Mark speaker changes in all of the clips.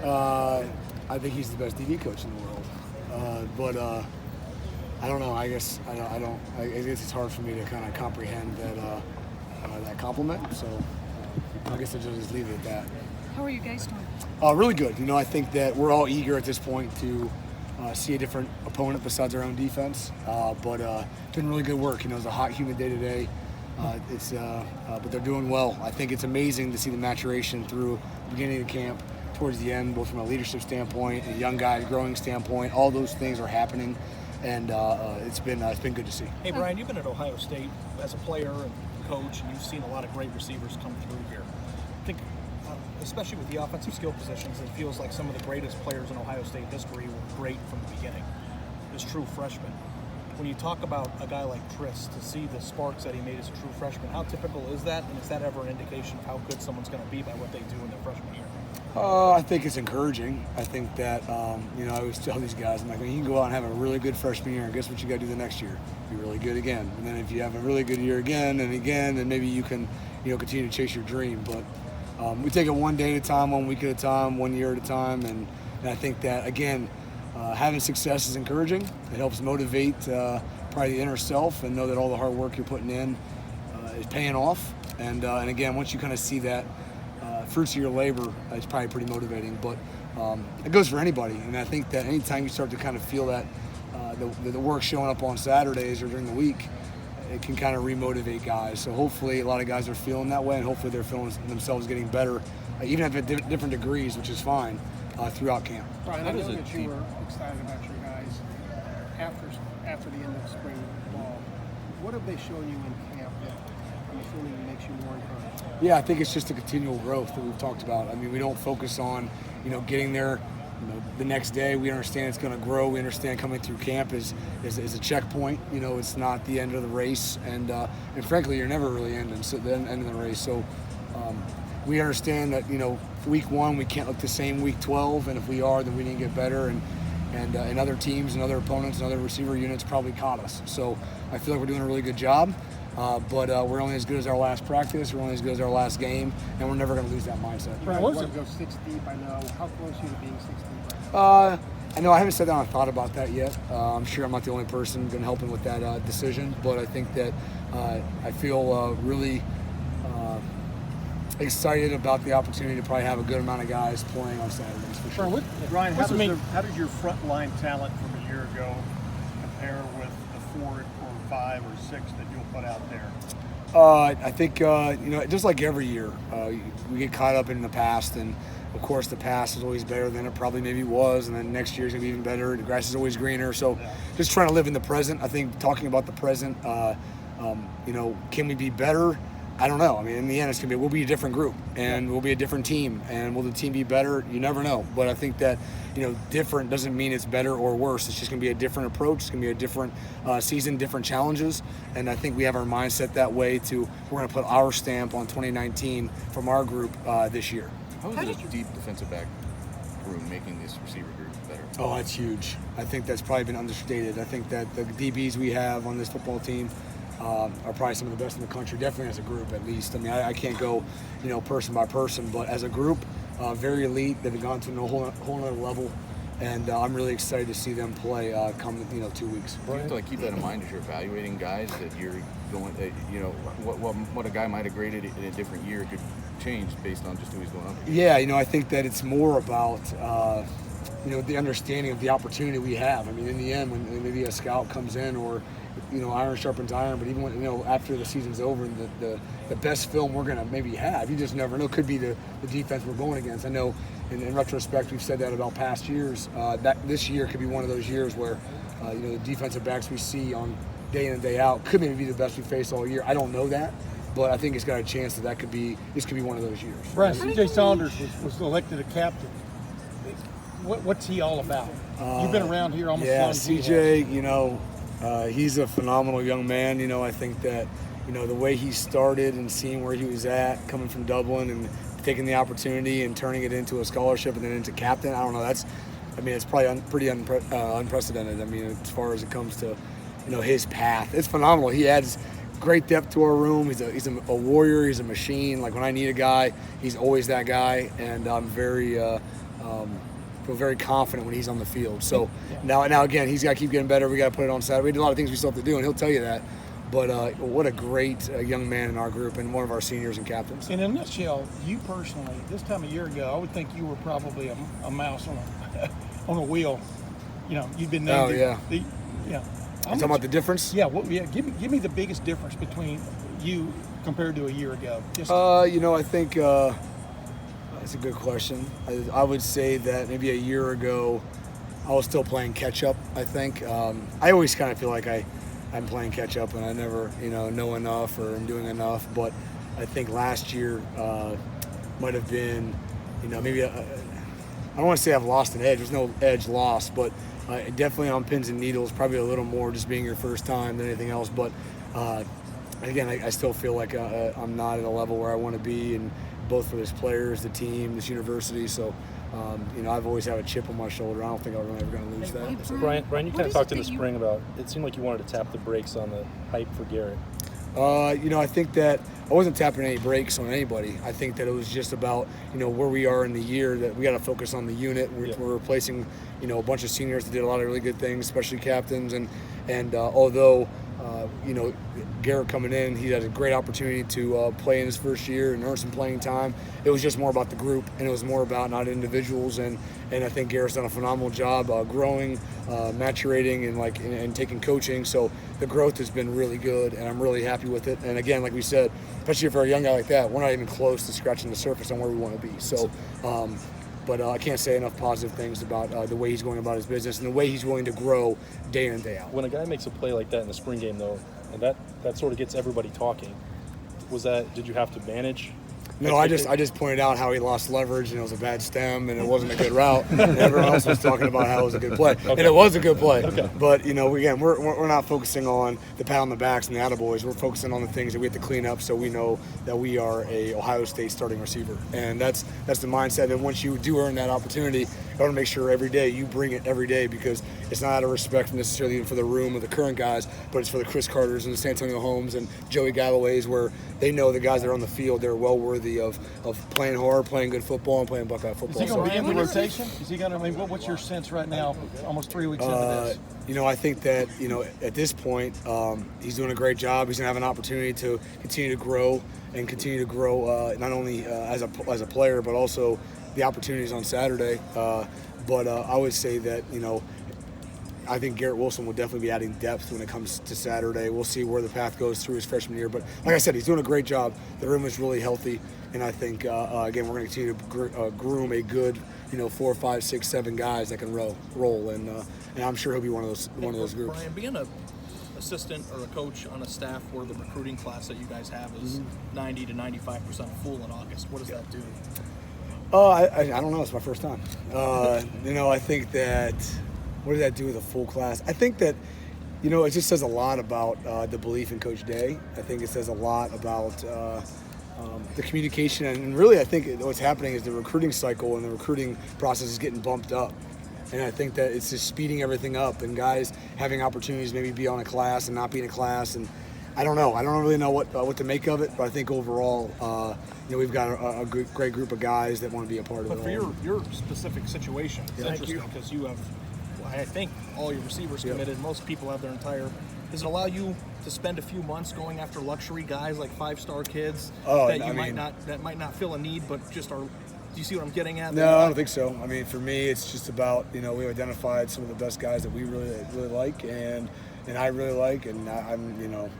Speaker 1: I think he's the best DB coach in the world. But I don't know. I guess I guess it's hard for me to kind of comprehend that compliment. So I guess I'll just leave it at that.
Speaker 2: How are you guys doing?
Speaker 1: Really good. I think that we're all eager at this point to see a different opponent besides our own defense. But it's been really good work. It's a hot, humid day today. But they're doing well. I think it's amazing to see the maturation through the beginning of the camp towards the end, both from a leadership standpoint, a young guy growing standpoint. All those things are happening, and it's been good to see.
Speaker 3: Hey, Brian, you've been at Ohio State as a player and coach, and you've seen a lot of great receivers come through here. I think, especially with the offensive skill positions, it feels like some of the greatest players in Ohio State history were great from the beginning, as true freshmen. When you talk about a guy like Chris, to see the sparks that he made as a true freshman, how typical is that, and is that ever an indication of how good someone's going to be by what they do in their freshman year?
Speaker 1: I think it's encouraging. I think that, I always tell these guys, I'm like, you can go out and have a really good freshman year, and guess what you got to do the next year? Be really good again. And then if you have a really good year again, then maybe you can, continue to chase your dream. But we take it one day at a time, 1 week at a time, 1 year at a time. And I think that, again, having success is encouraging. It helps motivate probably the inner self and know that all the hard work you're putting in is paying off. And again, once you kind of see that, fruits of your labor, it's probably pretty motivating. But it goes for anybody. And I think that anytime you start to kind of feel that the work showing up on Saturdays or during the week, it can kind of remotivate guys. So hopefully a lot of guys are feeling that way, and hopefully they're feeling themselves getting better, even at different degrees, which is fine, throughout camp.
Speaker 4: Brian, I know that you were excited about your guys after the end of spring ball. What have they shown you in camp that I'm assuming makes you more encouraged?
Speaker 1: Yeah, I think it's just the continual growth that we've talked about. I mean, we don't focus on, getting there, the next day. We understand it's going to grow. We understand coming through camp is a checkpoint. It's not the end of the race, and frankly, you're never really ending the race. So we understand that week 1 we can't look the same week 12, and if we are, then we need to get better. And other teams and other opponents and other receiver units probably caught us. So I feel like we're doing a really good job. But we're only as good as our last practice. We're only as good as our last game, and we're never going to lose that mindset.
Speaker 4: You guys want to go 6 deep, I know. How close are you to being 6 deep?
Speaker 1: I know I haven't sat down and thought about that yet. I'm sure I'm not the only person going to help him with that decision, but I think that I feel really excited about the opportunity to probably have a good amount of guys playing on Saturdays for sure.
Speaker 5: Ryan, how does your Frontline talent from a year ago compare with the 4 or 5 or 6 that you'll put out there?
Speaker 1: I think, just like every year, we get caught up in the past, and of course the past is always better than it probably maybe was, and then next year's going to be even better. The grass is always greener. So just trying to live in the present. I think talking about the present, can we be better? I don't know. I mean, in the end, we'll be a different group, and we'll be a different team. And will the team be better? You never know. But I think that, different doesn't mean it's better or worse. It's just going to be a different approach. It's going to be a different season, different challenges. And I think we have our mindset that way we're going to put our stamp on 2019 from our group this year.
Speaker 6: How is this deep defensive back room making this receiver group better?
Speaker 1: Oh, that's huge. I think that's probably been understated. I think that the DBs we have on this football team are probably some of the best in the country, definitely as a group at least. I mean, I can't go, person by person, but as a group, very elite. They've gone to a whole other level, and I'm really excited to see them play come 2 weeks.
Speaker 6: You have to keep that in mind as you're evaluating guys, that you're going, what a guy might have graded in a different year could change based on just who he's going up against.
Speaker 1: Yeah, I think that it's more about the understanding of the opportunity we have. I mean, in the end, when maybe a scout comes in, or iron sharpens iron, but even when, after the season's over, and the best film we're going to maybe have, you just never know, could be the defense we're going against. I know in retrospect, we've said that about past years. That this year could be one of those years where, the defensive backs we see on day in and day out could maybe be the best we face all year. I don't know that, but I think it's got a chance that could be one of those years.
Speaker 5: Brian, C.J. Saunders was elected a captain. What's he all about? You've been around here almost as long as
Speaker 1: C.J., he's a phenomenal young man. I think that, the way he started and seeing where he was at, coming from Dublin and taking the opportunity and turning it into a scholarship and then into captain, I don't know. It's probably pretty unprecedented. I mean, as far as it comes to, his path, it's phenomenal. He adds great depth to our room. He's a warrior. He's a machine. Like when I need a guy, he's always that guy. And I'm very feel very confident when he's on the field. So now again, he's got to keep getting better. We got to put it on Saturday. We did a lot of things we still have to do, and he'll tell you that. But what a great young man in our group and one of our seniors and captains.
Speaker 2: And in a nutshell, you personally, this time a year ago, I would think you were probably a mouse on a on a wheel. You know, you've been named.
Speaker 1: Oh, yeah.
Speaker 2: Yeah.
Speaker 1: Talking about the difference?
Speaker 2: Yeah. Give me the biggest difference between you compared to a year ago. Just
Speaker 1: I think that's a good question. I would say that maybe a year ago, I was still playing catch up. I think I always kind of feel like I'm playing catch up and I never, know enough or I'm doing enough. But I think last year might have been, maybe I don't want to say I've lost an edge. There's no edge lost, but definitely on pins and needles, probably a little more just being your first time than anything else. But again, I still feel like I'm not at a level where I want to be, and both for this players, the team, this university. So, I've always had a chip on my shoulder. I don't think I'm ever going to lose that. So.
Speaker 7: Brian, you kind of talked in the spring about, it seemed like you wanted to tap the brakes on the hype for Garrett.
Speaker 1: I think that I wasn't tapping any brakes on anybody. I think that it was just about, where we are in the year, that we got to focus on the unit. We're replacing, a bunch of seniors that did a lot of really good things, especially captains. And although, Garrett coming in, he had a great opportunity to play in his first year and earn some playing time. It was just more about the group, and it was more about not individuals. And I think Garrett's done a phenomenal job growing, maturating, and taking coaching. So the growth has been really good, and I'm really happy with it. And again, like we said, especially for a young guy like that, we're not even close to scratching the surface on where we want to be. So, but I can't say enough positive things about the way he's going about his business and the way he's willing to grow day in and day out.
Speaker 7: When a guy makes a play like that in the spring game, though, and that sort of gets everybody talking, did you have to manage?
Speaker 1: No, I just pointed out how he lost leverage and it was a bad stem and it wasn't a good route. And everyone else was talking about how it was a good play, and it was a good play.
Speaker 7: Okay.
Speaker 1: But again, we're not focusing on the pat on the backs and the attaboys. We're focusing on the things that we have to clean up, so we know that we are a Ohio State starting receiver, and that's the mindset. And once you do earn that opportunity, you want to make sure every day you bring it every day, because it's not out of respect necessarily even for the room or the current guys, but it's for the Chris Carters and the San Antonio Holmes and Joey Galloways, where they know the guys that are on the field, they're well worthy of playing hard, playing good football, and playing Buckeye football.
Speaker 2: Is he going to be in the rotation? Is he going to? What's your sense right now, almost 3 weeks into this?
Speaker 1: I think that at this point, he's doing a great job. He's going to have an opportunity to continue to grow not only as a player, but also the opportunities on Saturday. But I would say that I think Garrett Wilson will definitely be adding depth when it comes to Saturday. We'll see where the path goes through his freshman year. But like I said, he's doing a great job. The room is really healthy. And I think, again, we're going to continue to groom a good, 4, 5, 6, 7 guys that can roll. And I'm sure he'll be one of those groups.
Speaker 3: Brian, being an assistant or a coach on a staff where the recruiting class that you guys have is 90 to 95% full in August, what does that do?
Speaker 1: I don't know. It's my first time. I think that what does that do with a full class? I think that, it just says a lot about the belief in Coach Day. I think it says a lot about the communication. And really, I think what's happening is the recruiting cycle and the recruiting process is getting bumped up. And I think that it's just speeding everything up, and guys having opportunities maybe be on a class and not be in a class. And I don't know. I don't really know what to make of it, but I think overall, we've got a great group of guys that want to be a part of it.
Speaker 3: But for your specific situation, it's interesting because you have, I think, all your receivers committed. Most people have their entire. Does it allow you to spend a few months going after luxury guys like 5-star kids that might not feel a need, but just are? Do you see what I'm getting at?
Speaker 1: No, I don't think so. I mean, for me, it's just about we've identified some of the best guys that we really like, and I really like, and I'm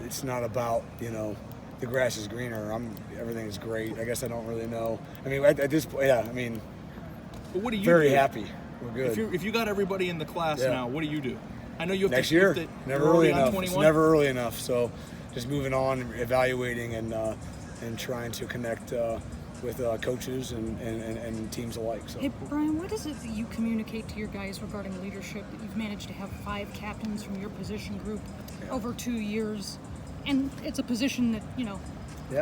Speaker 1: it's not about the grass is greener. Everything is great. I guess I don't really know. I mean, at this point, yeah. I mean,
Speaker 3: but what do you
Speaker 1: very
Speaker 3: do?
Speaker 1: Happy. We're good.
Speaker 3: If you got everybody in the class now, what do you do? I know you have
Speaker 1: next
Speaker 3: to
Speaker 1: year.
Speaker 3: Never early enough.
Speaker 1: It's never early enough. So, just moving on, evaluating, and trying to connect with coaches and teams alike. So.
Speaker 8: Hey, Brian, what is it that you communicate to your guys regarding leadership, that you've managed to have 5 captains from your position group over 2 years, and it's a position that,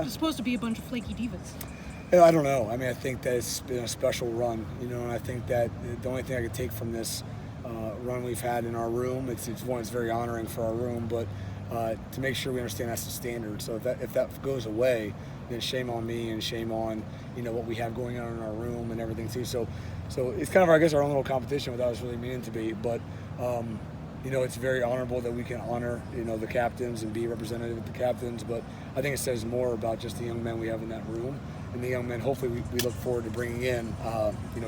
Speaker 8: is supposed to be a bunch of flaky divas?
Speaker 1: I don't know. I mean, I think that it's been a special run, and I think that the only thing I could take from this run we've had in our room, it's very honoring for our room, but to make sure we understand that's the standard. So if that goes away, then shame on me and shame on what we have going on in our room and everything too. So it's kind of, I guess, our own little competition without us really meaning to be. But it's very honorable that we can honor the captains and be representative of the captains. But I think it says more about just the young men we have in that room. And the young men, hopefully, we look forward to bringing in,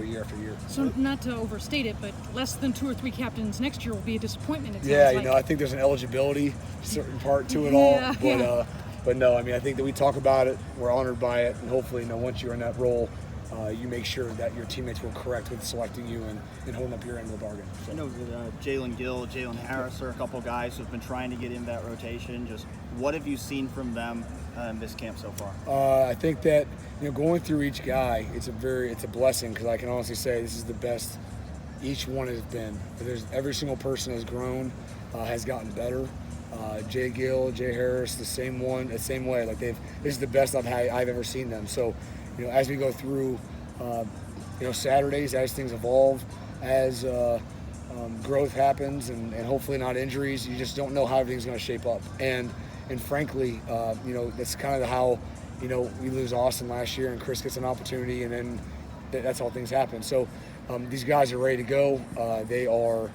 Speaker 1: year after year.
Speaker 8: So not to overstate it, but less than 2 or 3 captains next year will be a disappointment. It
Speaker 1: Yeah,
Speaker 8: sounds like.
Speaker 1: I think there's an eligibility certain part to it
Speaker 8: Yeah,
Speaker 1: all. But no, I think that we talk about it, we're honored by it, and hopefully, once you're in that role, you make sure that your teammates were correct with selecting you and holding up your end of the bargain. So.
Speaker 9: I know that Jalen Gill, Jalen Harris are a couple guys who've been trying to get in that rotation. Just what have you seen from them in this camp so far?
Speaker 1: I think that going through each guy, it's a blessing, because I can honestly say this is the best each one has been. Every single person has grown, has gotten better. Jay Gill, Jay Harris, the same way. Like this is the best I've ever seen them. So, as we go through, Saturdays, as things evolve, as growth happens, and hopefully not injuries, you just don't know how everything's going to shape up. And frankly, that's kind of how, we lose Austin last year, and Chris gets an opportunity, and then that's how things happen. So these guys are ready to go. They are.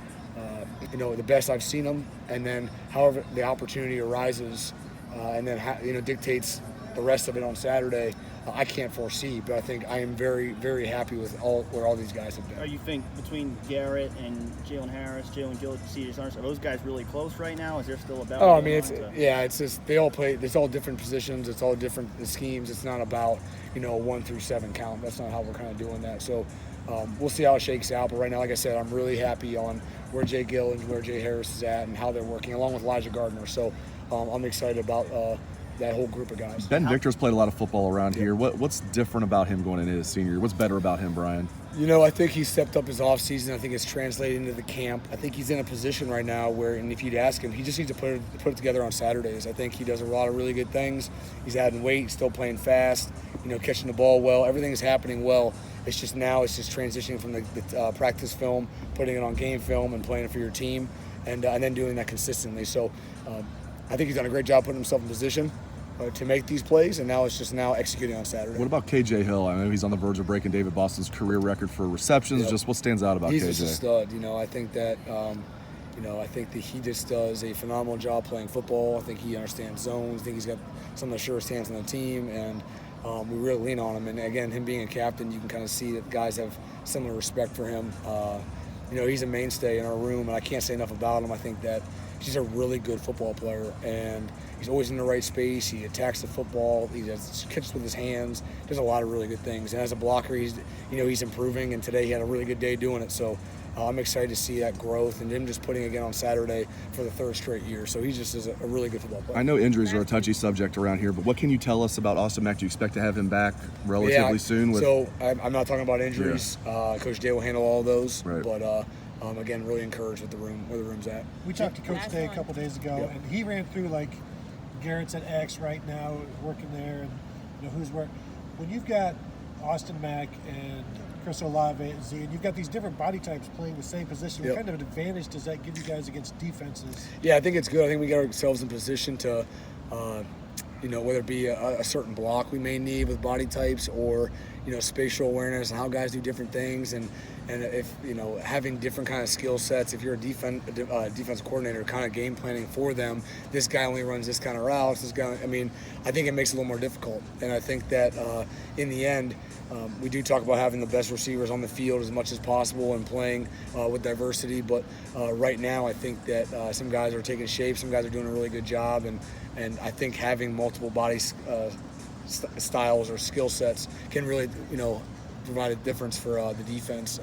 Speaker 1: The best I've seen them, and then however the opportunity arises, and then dictates the rest of it on Saturday. I can't foresee, but I think I am very, very happy with where all these guys have been.
Speaker 9: You think between Garrett and Jalen Harris, Jalen Gill, C.J. Saunders, are those guys really close right now? Is there still a battle?
Speaker 1: It's just they all play. It's all different positions. It's all different schemes. It's not about 1 through 7 count. That's not how we're kind of doing that. So we'll see how it shakes out. But right now, like I said, I'm really happy on where Jay Gill and where Jay Harris is at and how they're working, along with Elijah Gardner. So I'm excited about that whole group of guys.
Speaker 10: Ben Victor's played a lot of football around here. What's different about him going into his senior year? What's better about him, Brian?
Speaker 1: I think he stepped up his offseason. I think it's translated into the camp. I think he's in a position right now where, and if you'd ask him, he just needs to put it together on Saturdays. I think he does a lot of really good things. He's adding weight, still playing fast, catching the ball well. Everything's happening well. It's just transitioning from the practice film, putting it on game film, and playing it for your team, and then doing that consistently. So I think he's done a great job putting himself in position to make these plays, and now it's just executing on Saturday.
Speaker 10: What about KJ Hill? I know he's on the verge of breaking David Boston's career record for receptions.
Speaker 1: Yep.
Speaker 10: Just what stands out about KJ?
Speaker 1: He's just a stud. I think that I think that he just does a phenomenal job playing football. I think he understands zones. I think he's got some of the surest hands on the team, and we really lean on him. And again, him being a captain, you can kind of see that guys have similar respect for him. He's a mainstay in our room, and I can't say enough about him. I think that he's a really good football player, and he's always in the right space. He attacks the football. He catches with his hands. Does a lot of really good things. And as a blocker, he's improving. And today he had a really good day doing it. So I'm excited to see that growth, and him just putting again on Saturday for the 3rd straight year. So he just is a really good football player.
Speaker 10: I know injuries are a touchy subject around here, but what can you tell us about Austin Mack? Do you expect to have him back relatively soon?
Speaker 1: So I'm not talking about injuries. Yeah. Coach Day will handle all those.
Speaker 10: Right.
Speaker 1: But again, really encouraged with where the room's at.
Speaker 11: We talked to Coach Day a couple days ago,
Speaker 1: Yep.
Speaker 11: and he ran through Garrett's at X right now, working there, and who's where. When you've got Austin Mack and Chris Olave and Z, and you've got these different body types playing the same position,
Speaker 1: Yep.
Speaker 11: what kind of an advantage does that give you guys against defenses?
Speaker 1: Yeah, I think it's good. I think we got ourselves in position to, whether it be a certain block we may need with body types, or spatial awareness and how guys do different things, and if having different kind of skill sets. If you're a defense coordinator, kind of game planning for them, this guy only runs this kind of routes. This guy, I think it makes it a little more difficult. And I think that in the end, we do talk about having the best receivers on the field as much as possible and playing with diversity. But right now, I think that some guys are taking shape. Some guys are doing a really good job, and I think having multiple body styles or skill sets can really, provide a difference for the defense.